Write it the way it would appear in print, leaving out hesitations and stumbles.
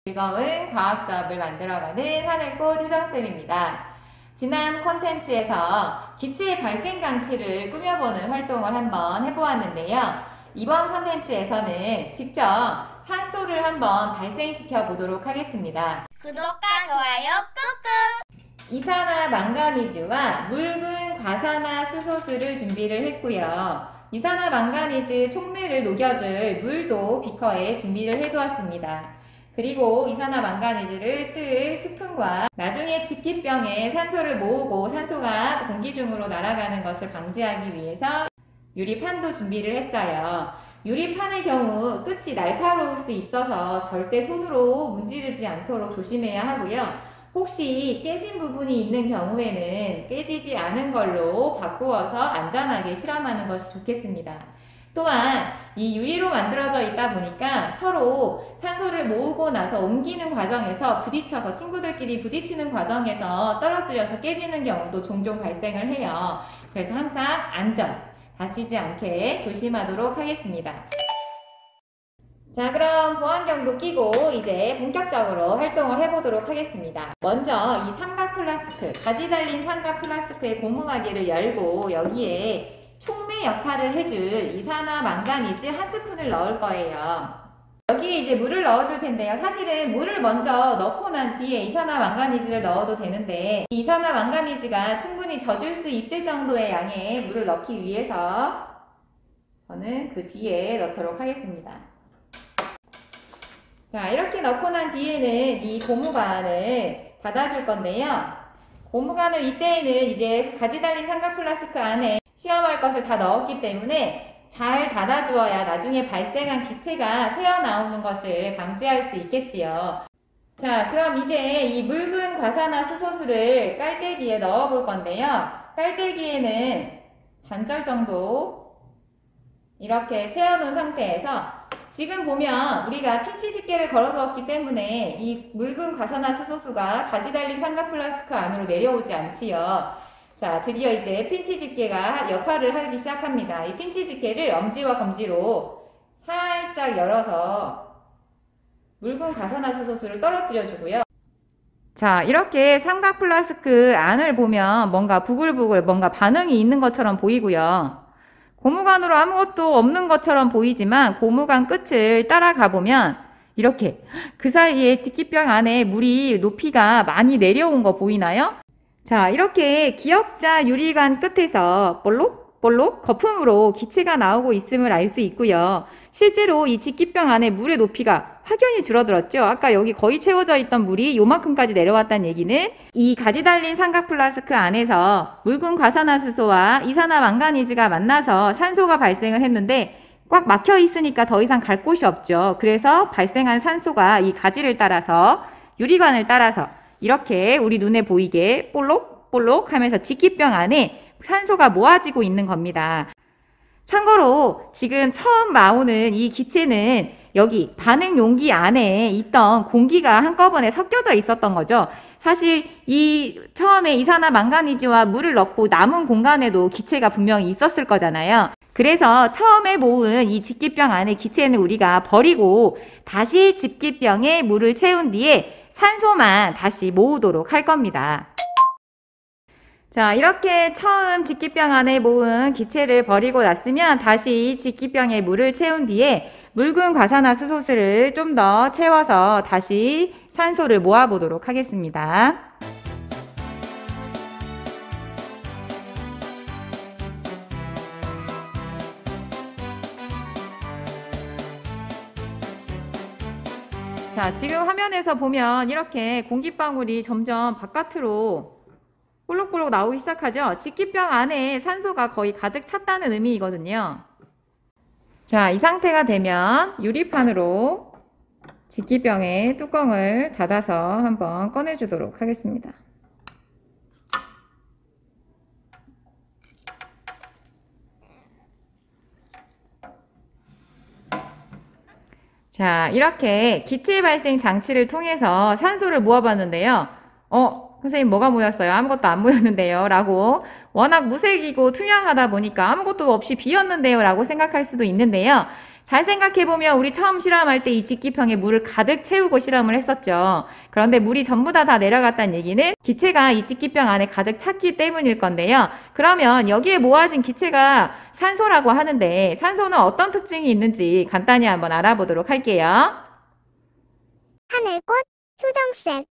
즐거운 과학 수업을 만들어가는 하늘꽃 효정쌤입니다. 지난 콘텐츠에서 기체의 발생 장치를 꾸며보는 활동을 한번 해보았는데요. 이번 콘텐츠에서는 직접 산소를 한번 발생시켜 보도록 하겠습니다. 구독과 좋아요 꾹꾹! 이산화 망가니즈와 묽은 과산화수소수를 준비를 했고요. 이산화 망가니즈 촉매를 녹여줄 물도 비커에 준비를 해두었습니다. 그리고 이산화 망가니즈를 뜰 스푼과 나중에 직기병에 산소를 모으고 산소가 공기 중으로 날아가는 것을 방지하기 위해서 유리판도 준비를 했어요. 유리판의 경우 끝이 날카로울 수 있어서 절대 손으로 문지르지 않도록 조심해야 하고요. 혹시 깨진 부분이 있는 경우에는 깨지지 않은 걸로 바꾸어서 안전하게 실험하는 것이 좋겠습니다. 또한 이 유리로 만들어져 있다 보니까 서로 산소를 모으고 나서 옮기는 과정에서 부딪혀서 친구들끼리 부딪히는 과정에서 떨어뜨려서 깨지는 경우도 종종 발생을 해요. 그래서 항상 안전, 다치지 않게 조심하도록 하겠습니다. 자, 그럼 보안경도 끼고 이제 본격적으로 활동을 해보도록 하겠습니다. 먼저 이 삼각 플라스크, 가지 달린 삼각 플라스크의 고무마개를 열고 여기에 촉매 역할을 해줄 이산화 망가니즈 한 스푼을 넣을 거예요. 여기에 이제 물을 넣어줄 텐데요. 사실은 물을 먼저 넣고 난 뒤에 이산화 망가니즈를 넣어도 되는데 이 이산화 망가니즈가 충분히 젖을 수 있을 정도의 양의 물을 넣기 위해서 저는 그 뒤에 넣도록 하겠습니다. 자, 이렇게 넣고 난 뒤에는 이 고무관을 닫아줄 건데요. 고무관을 이때에는 이제 가지 달린 삼각 플라스크 안에 실험할 것을 다 넣었기 때문에 잘 닫아주어야 나중에 발생한 기체가 새어나오는 것을 방지할 수 있겠지요. 자, 그럼 이제 이 묽은 과산화수소수를 깔때기에 넣어 볼 건데요. 깔때기에는 반절 정도 이렇게 채워놓은 상태에서 지금 보면 우리가 핀치 집게를 걸어두었기 때문에 이 묽은 과산화수소수가 가지 달린 삼각 플라스크 안으로 내려오지 않지요. 자, 드디어 이제 핀치 집게가 역할을 하기 시작합니다. 이 핀치 집게를 엄지와 검지로 살짝 열어서 묽은 과산화수소수를 떨어뜨려 주고요. 자, 이렇게 삼각 플라스크 안을 보면 뭔가 부글부글 뭔가 반응이 있는 것처럼 보이고요. 고무관으로 아무것도 없는 것처럼 보이지만 고무관 끝을 따라가 보면 이렇게 그 사이에 직기병 안에 물이 높이가 많이 내려온 거 보이나요? 자, 이렇게 기역자 유리관 끝에서 볼록볼록 거품으로 기체가 나오고 있음을 알 수 있고요. 실제로 이 직기병 안에 물의 높이가 확연히 줄어들었죠. 아까 여기 거의 채워져 있던 물이 요만큼까지 내려왔다는 얘기는 이 가지 달린 삼각 플라스크 안에서 묽은 과산화수소와 이산화 망가니즈가 만나서 산소가 발생을 했는데 꽉 막혀 있으니까 더 이상 갈 곳이 없죠. 그래서 발생한 산소가 이 가지를 따라서 유리관을 따라서 이렇게 우리 눈에 보이게 볼록볼록 하면서 직기병 안에 산소가 모아지고 있는 겁니다. 참고로 지금 처음 나오는 이 기체는 여기 반응 용기 안에 있던 공기가 한꺼번에 섞여져 있었던 거죠. 사실 이 처음에 이산화 망가니즈와 물을 넣고 남은 공간에도 기체가 분명히 있었을 거잖아요. 그래서 처음에 모은 이 직기병 안에 기체는 우리가 버리고 다시 직기병에 물을 채운 뒤에 산소만 다시 모으도록 할 겁니다. 자, 이렇게 처음 직기병 안에 모은 기체를 버리고 났으면 다시 직기병에 물을 채운 뒤에 묽은 과산화수소수를 좀 더 채워서 다시 산소를 모아보도록 하겠습니다. 자, 지금 화면에서 보면 이렇게 공기방울이 점점 바깥으로 볼록볼록 나오기 시작하죠. 직기병 안에 산소가 거의 가득 찼다는 의미이거든요. 자, 이 상태가 되면 유리판으로 직기병의 뚜껑을 닫아서 한번 꺼내주도록 하겠습니다. 자, 이렇게 기체 발생 장치를 통해서 산소를 모아봤는데요. 선생님 뭐가 모였어요? 아무것도 안 모였는데요 라고 워낙 무색이고 투명하다 보니까 아무것도 없이 비었는데요 라고 생각할 수도 있는데요. 잘 생각해보면 우리 처음 실험할 때 이 직기평에 물을 가득 채우고 실험을 했었죠. 그런데 물이 전부 다 내려갔다는 얘기는 기체가 이 직기평 안에 가득 찼기 때문일 건데요. 그러면 여기에 모아진 기체가 산소라고 하는데 산소는 어떤 특징이 있는지 간단히 한번 알아보도록 할게요. 하늘꽃, 효정쌤.